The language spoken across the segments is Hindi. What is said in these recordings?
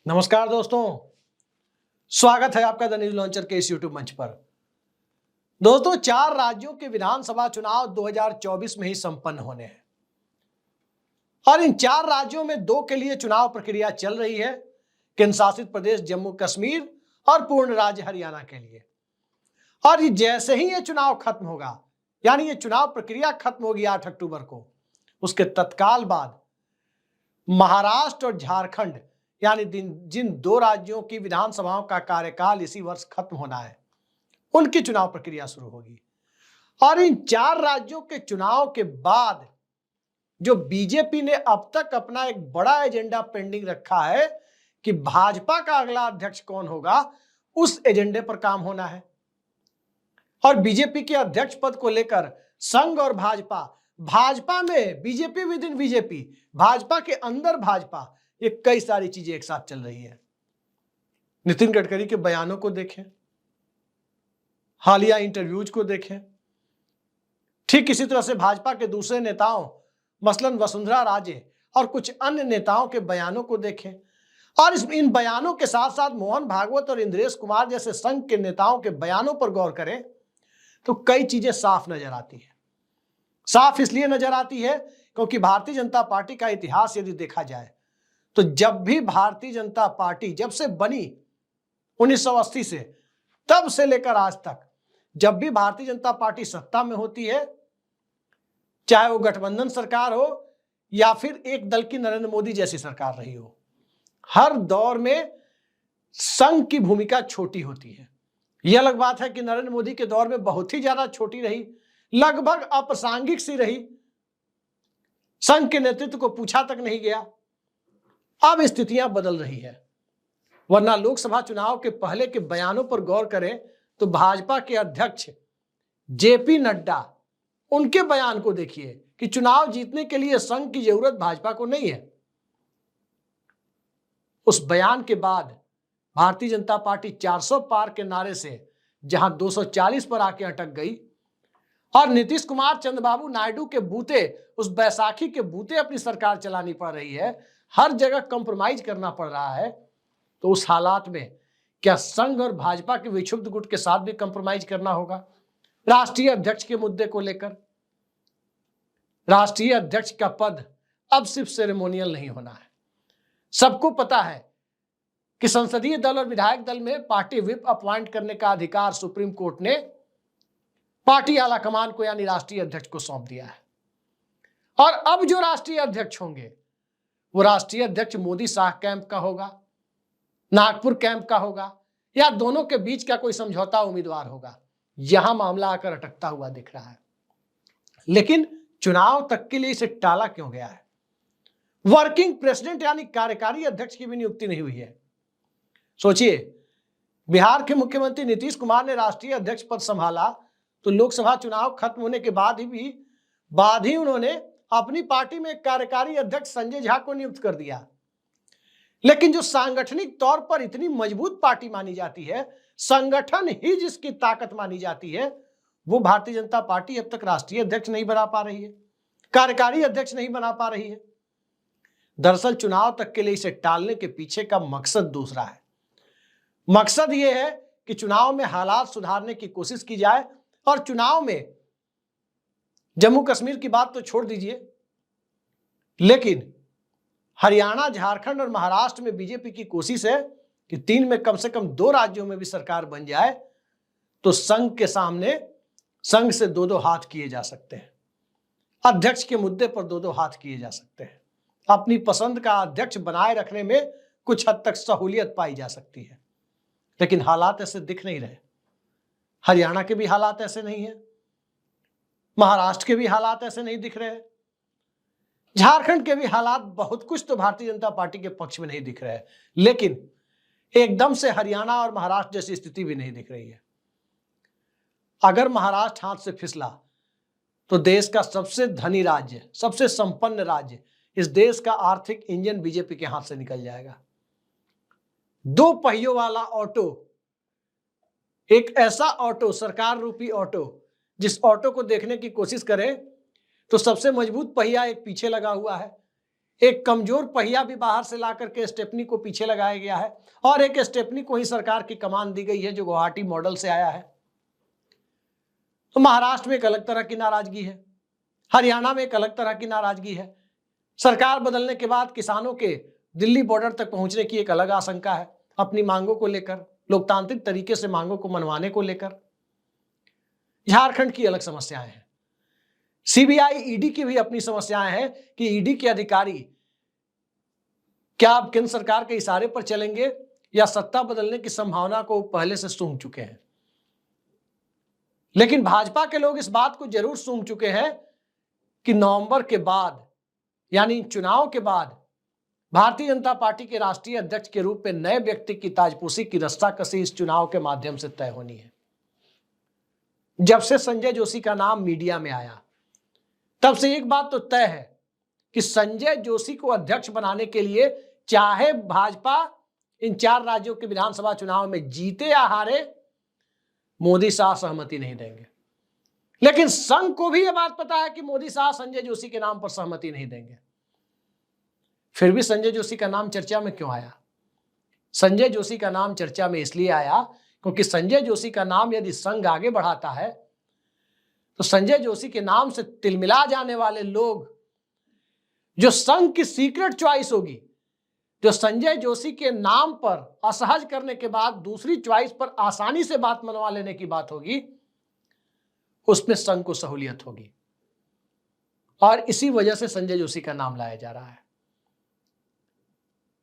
नमस्कार दोस्तों, स्वागत है आपका द न्यूज लॉन्चर के इस यूट्यूब मंच पर। दोस्तों, 4 राज्यों के विधानसभा चुनाव 2024 में ही संपन्न होने हैं और इन 4 राज्यों में 2 के लिए चुनाव प्रक्रिया चल रही है, केंद्र शासित प्रदेश जम्मू कश्मीर और पूर्ण राज्य हरियाणा के लिए। और जैसे ही ये चुनाव खत्म होगा, यानी ये चुनाव प्रक्रिया खत्म होगी 8 अक्टूबर को, उसके तत्काल बाद महाराष्ट्र और झारखंड यानी जिन 2 राज्यों की विधानसभाओं का कार्यकाल इसी वर्ष खत्म होना है, उनकी चुनाव प्रक्रिया शुरू होगी। और इन 4 राज्यों के चुनाव के बाद जो बीजेपी ने अब तक अपना एक बड़ा एजेंडा पेंडिंग रखा है कि भाजपा का अगला अध्यक्ष कौन होगा, उस एजेंडे पर काम होना है। और बीजेपी के अध्यक्ष पद को लेकर संघ और भाजपा में BJP with in BJP, Bhajpa के अंदर भाजपा, ये कई सारी चीजें एक साथ चल रही है। नितिन गडकरी के बयानों को देखें, हालिया इंटरव्यूज को देखें, ठीक इसी तरह से भाजपा के दूसरे नेताओं मसलन वसुंधरा राजे और कुछ अन्य नेताओं के बयानों को देखें और इन बयानों के साथ साथ मोहन भागवत और इंद्रेश कुमार जैसे संघ के नेताओं के बयानों पर गौर करें तो कई चीजें साफ नजर आती है। साफ इसलिए नजर आती है क्योंकि भारतीय जनता पार्टी का इतिहास यदि देखा जाए तो जब भी भारतीय जनता पार्टी जब से बनी 1980 से, तब से लेकर आज तक जब भी भारतीय जनता पार्टी सत्ता में होती है, चाहे वो गठबंधन सरकार हो या फिर एक दल की नरेंद्र मोदी जैसी सरकार रही हो, हर दौर में संघ की भूमिका छोटी होती है। यह अलग बात है कि नरेंद्र मोदी के दौर में बहुत ही ज्यादा छोटी रही, लगभग अप्रासंगिक सी रही, संघ के नेतृत्व को पूछा तक नहीं गया। अब स्थितियां बदल रही है, वरना लोकसभा चुनाव के पहले के बयानों पर गौर करें तो भाजपा के अध्यक्ष जेपी नड्डा, उनके बयान को देखिए कि चुनाव जीतने के लिए संघ की जरूरत भाजपा को नहीं है। उस बयान के बाद भारतीय जनता पार्टी 400 पार के नारे से जहां 240 पर आके अटक गई और नीतीश कुमार चंद्रबाबू नायडू के बूते, उस बैसाखी के बूते अपनी सरकार चलानी पड़ रही है, हर जगह कंप्रोमाइज करना पड़ रहा है, तो उस हालात में क्या संघ और भाजपा के विक्षुब्ध गुट के साथ भी कंप्रोमाइज करना होगा? राष्ट्रीय अध्यक्ष के मुद्दे को लेकर राष्ट्रीय अध्यक्ष का पद अब सिर्फ सेरेमोनियल नहीं होना है। सबको पता है कि संसदीय दल और विधायक दल में पार्टी व्हिप अपॉइंट करने का अधिकार सुप्रीम कोर्ट ने पार्टी आलाकमान को यानी राष्ट्रीय अध्यक्ष को सौंप दिया है। और अब जो राष्ट्रीय अध्यक्ष होंगे वो राष्ट्रीय अध्यक्ष मोदी शाह कैंप का होगा, नागपुर कैंप का होगा, या दोनों के बीच का कोई समझौता उम्मीदवार होगा। यहां मामला आकर अटकता हुआ दिख रहा है। लेकिन चुनाव तक के लिए इसे टाला क्यों गया है? वर्किंग प्रेसिडेंट यानी कार्यकारी अध्यक्ष की भी नियुक्ति नहीं हुई है। सोचिए, बिहार के मुख्यमंत्री नीतीश कुमार ने राष्ट्रीय अध्यक्ष पद संभाला तो लोकसभा चुनाव खत्म होने के बाद ही उन्होंने अपनी पार्टी में एक कार्यकारी अध्यक्ष संजय झा को नियुक्त कर दिया। लेकिन जो सांगठनिक तौर पर इतनी मजबूत पार्टी मानी जाती है, संगठन ही जिसकी ताकत मानी जाती है, वो भारतीय जनता पार्टी अब तक राष्ट्रीय अध्यक्ष नहीं बना पा रही है, कार्यकारी अध्यक्ष नहीं बना पा रही है। दरअसल चुनाव तक के लिए इसे टालने के पीछे का मकसद दूसरा है। मकसद यह है कि चुनाव में हालात सुधारने की कोशिश की जाए और चुनाव में जम्मू कश्मीर की बात तो छोड़ दीजिए, लेकिन हरियाणा, झारखंड और महाराष्ट्र में बीजेपी की कोशिश है कि 3 में कम से कम 2 राज्यों में भी सरकार बन जाए तो संघ के सामने संघ से 2-2 हाथ किए जा सकते हैं, अध्यक्ष के मुद्दे पर 2-2 हाथ किए जा सकते हैं, अपनी पसंद का अध्यक्ष बनाए रखने में कुछ हद तक सहूलियत पाई जा सकती है। लेकिन हालात ऐसे दिख नहीं रहे। हरियाणा के भी हालात ऐसे नहीं है, महाराष्ट्र के भी हालात ऐसे नहीं दिख रहे, झारखंड के भी हालात बहुत कुछ तो भारतीय जनता पार्टी के पक्ष में नहीं दिख रहे हैं, लेकिन एकदम से हरियाणा और महाराष्ट्र जैसी स्थिति भी नहीं दिख रही है। अगर महाराष्ट्र हाथ से फिसला तो देश का सबसे धनी राज्य, सबसे संपन्न राज्य, इस देश का आर्थिक इंजन बीजेपी के हाथ से निकल जाएगा। 2 पहियों वाला ऑटो, एक ऐसा ऑटो, सरकार रूपी ऑटो, जिस ऑटो को देखने की कोशिश करें तो सबसे मजबूत पहिया एक पीछे लगा हुआ है, एक कमजोर पहिया भी बाहर से ला करके स्टेपनी को पीछे लगाया गया है और एक स्टेपनी को ही सरकार की कमान दी गई है जो गुवाहाटी मॉडल से आया है। तो महाराष्ट्र में एक अलग तरह की नाराजगी है, हरियाणा में एक अलग तरह की नाराजगी है। सरकार बदलने के बाद किसानों के दिल्ली बॉर्डर तक पहुंचने की एक अलग आशंका है, अपनी मांगों को लेकर, लोकतांत्रिक तरीके से मांगों को मनवाने को लेकर। झारखंड की अलग समस्याएं हैं, सीबीआई ईडी की भी अपनी समस्याएं हैं कि ईडी के अधिकारी क्या अब केंद्र सरकार के इशारे पर चलेंगे या सत्ता बदलने की संभावना को पहले से सूंघ चुके हैं। लेकिन भाजपा के लोग इस बात को जरूर सूंघ चुके हैं कि नवंबर के बाद यानी चुनाव के बाद भारतीय जनता पार्टी के राष्ट्रीय अध्यक्ष के रूप में नए व्यक्ति की ताजपोशी की रस्साकसी इस चुनाव के माध्यम से तय होनी है। जब से संजय जोशी का नाम मीडिया में आया तब से एक बात तो तय है कि संजय जोशी को अध्यक्ष बनाने के लिए चाहे भाजपा इन 4 राज्यों के विधानसभा चुनाव में जीते या हारे, मोदी शाह सहमति नहीं देंगे। लेकिन संघ को भी यह बात पता है कि मोदी शाह संजय जोशी के नाम पर सहमति नहीं देंगे। फिर भी संजय जोशी का नाम चर्चा में क्यों आया? संजय जोशी का नाम चर्चा में इसलिए आया क्योंकि संजय जोशी का नाम यदि संघ आगे बढ़ाता है तो संजय जोशी के नाम से तिलमिला जाने वाले लोग, जो संघ की सीक्रेट चॉइस होगी, जो संजय जोशी के नाम पर असहज करने के बाद दूसरी चॉइस पर आसानी से बात मनवा लेने की बात होगी, उसमें संघ को सहूलियत होगी। और इसी वजह से संजय जोशी का नाम लाया जा रहा है।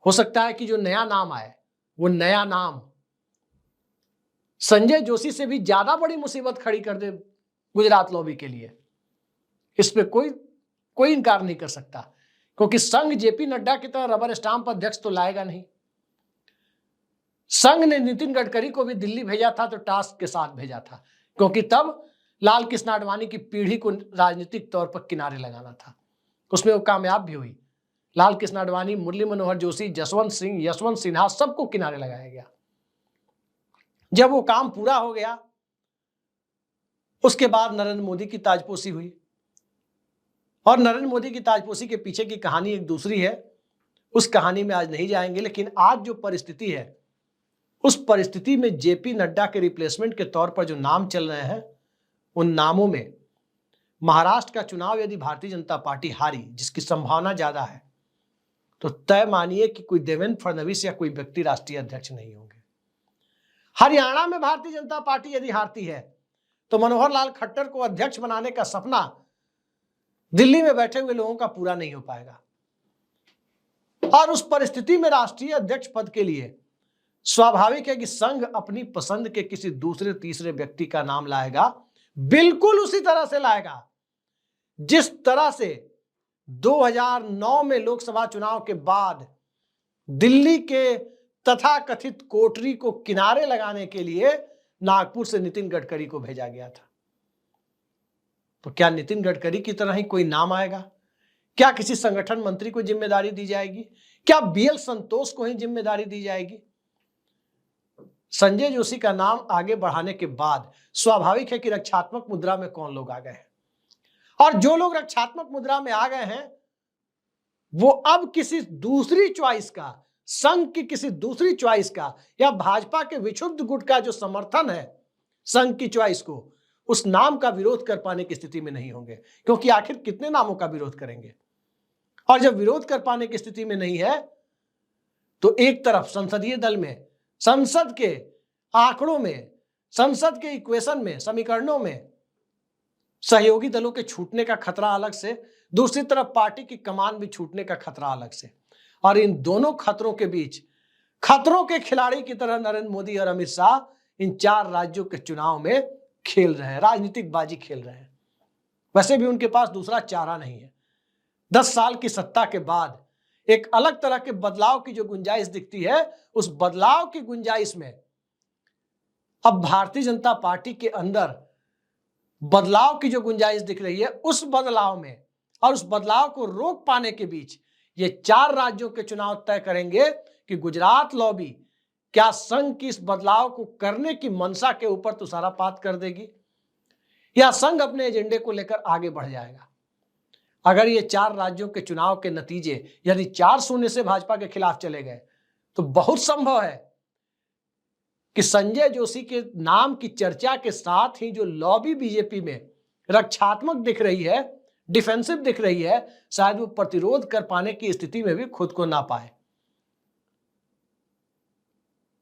हो सकता है कि जो नया नाम आए वो नया नाम संजय जोशी से भी ज्यादा बड़ी मुसीबत खड़ी कर दे गुजरात लॉबी के लिए। इस पे कोई इनकार नहीं कर सकता, क्योंकि संघ जेपी नड्डा की तरह रबर स्टाम्प अध्यक्ष तो लाएगा नहीं। संघ ने नितिन गडकरी को भी दिल्ली भेजा था तो टास्क के साथ भेजा था, क्योंकि तब लाल कृष्ण आडवाणी की पीढ़ी को राजनीतिक तौर पर किनारे लगाना था। उसमें वो कामयाब भी हुई। लाल कृष्ण आडवाणी, मुरली मनोहर जोशी, जसवंत सिंह, यशवंत सिन्हा, सबको किनारे लगाया गया। जब वो काम पूरा हो गया उसके बाद नरेंद्र मोदी की ताजपोशी हुई। और नरेंद्र मोदी की ताजपोशी के पीछे की कहानी एक दूसरी है, उस कहानी में आज नहीं जाएंगे। लेकिन आज जो परिस्थिति है उस परिस्थिति में जेपी नड्डा के रिप्लेसमेंट के तौर पर जो नाम चल रहे हैं, उन नामों में महाराष्ट्र का चुनाव यदि भारतीय जनता पार्टी हारी, जिसकी संभावना ज्यादा है, तो तय मानिए कि कोई देवेंद्र फडणवीस या कोई व्यक्ति राष्ट्रीय अध्यक्ष नहीं होंगे। हरियाणा में भारतीय जनता पार्टी यदि हारती है तो मनोहर लाल खट्टर को अध्यक्ष बनाने का सपना दिल्ली में बैठे हुए लोगों का पूरा नहीं हो पाएगा। और उस परिस्थिति में राष्ट्रीय अध्यक्ष पद के लिए स्वाभाविक है कि संघ अपनी पसंद के किसी दूसरे तीसरे व्यक्ति का नाम लाएगा, बिल्कुल उसी तरह से लाएगा जिस तरह से 2009 में लोकसभा चुनाव के बाद दिल्ली के तथाकथित कोठरी को किनारे लगाने के लिए नागपुर से नितिन गडकरी को भेजा गया था। तो क्या नितिन गडकरी की तरह ही कोई नाम आएगा? क्या किसी संगठन मंत्री को जिम्मेदारी दी जाएगी? क्या बीएल संतोष को ही जिम्मेदारी दी जाएगी? संजय जोशी का नाम आगे बढ़ाने के बाद स्वाभाविक है कि रक्षात्मक मुद्रा में कौन लोग आ गए हैं, और जो लोग रक्षात्मक मुद्रा में आ गए हैं वो अब किसी दूसरी चॉइस का, संघ की किसी दूसरी चॉइस का या भाजपा के विक्षुब्ध गुट का जो समर्थन है संघ की चॉइस को, उस नाम का विरोध कर पाने की स्थिति में नहीं होंगे। क्योंकि आखिर कितने नामों का विरोध करेंगे? और जब विरोध कर पाने की स्थिति में नहीं है तो एक तरफ संसदीय दल में, संसद के आंकड़ों में, संसद के इक्वेशन में, समीकरणों में सहयोगी दलों के छूटने का खतरा अलग से, दूसरी तरफ पार्टी की कमान भी छूटने का खतरा अलग से। और इन दोनों खतरों के बीच खतरों के खिलाड़ी की तरह नरेंद्र मोदी और अमित शाह इन 4 राज्यों के चुनाव में खेल रहे हैं, राजनीतिक बाजी खेल रहे हैं। वैसे भी उनके पास दूसरा चारा नहीं है। 10 साल की सत्ता के बाद एक अलग तरह के बदलाव की जो गुंजाइश दिखती है, उस बदलाव की गुंजाइश में अब भारतीय जनता पार्टी के अंदर बदलाव की जो गुंजाइश दिख रही है, उस बदलाव में और उस बदलाव को रोक पाने के बीच ये 4 राज्यों के चुनाव तय करेंगे कि गुजरात लॉबी क्या संघ की इस बदलाव को करने की मंशा के ऊपर तुषारापात कर देगी या संघ अपने एजेंडे को लेकर आगे बढ़ जाएगा। अगर ये 4 राज्यों के चुनाव के नतीजे यदि 4-0 से भाजपा के खिलाफ चले गए तो बहुत संभव है कि संजय जोशी के नाम की चर्चा के साथ ही जो लॉबी बीजेपी में रक्षात्मक दिख रही है, डिफेंसिव दिख रही है, शायद वो प्रतिरोध कर पाने की स्थिति में भी खुद को ना पाए।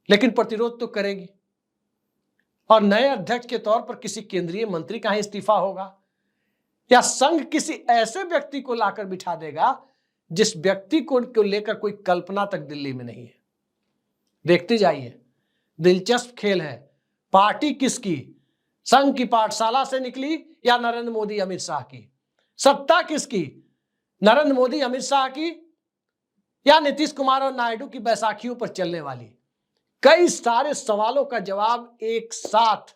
लेकिन प्रतिरोध तो करेगी और नए अध्यक्ष के तौर पर किसी केंद्रीय मंत्री का ही इस्तीफा होगा या संघ किसी ऐसे व्यक्ति को लाकर बिठा देगा जिस व्यक्ति को लेकर कोई कल्पना तक दिल्ली में नहीं है। देखते जाइए, दिलचस्प खेल है। पार्टी किसकी, संघ की पाठशाला से निकली या नरेंद्र मोदी अमित शाह की? सत्ता किसकी, नरेंद्र मोदी अमित शाह की या नीतीश कुमार और नायडू की बैसाखियों पर चलने वाली? कई सारे सवालों का जवाब एक साथ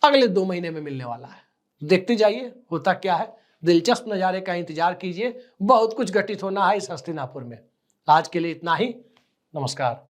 अगले 2 महीने में मिलने वाला है। देखते जाइए होता क्या है। दिलचस्प नजारे का इंतजार कीजिए। बहुत कुछ घटित होना है इस हस्तिनापुर में। आज के लिए इतना ही। नमस्कार।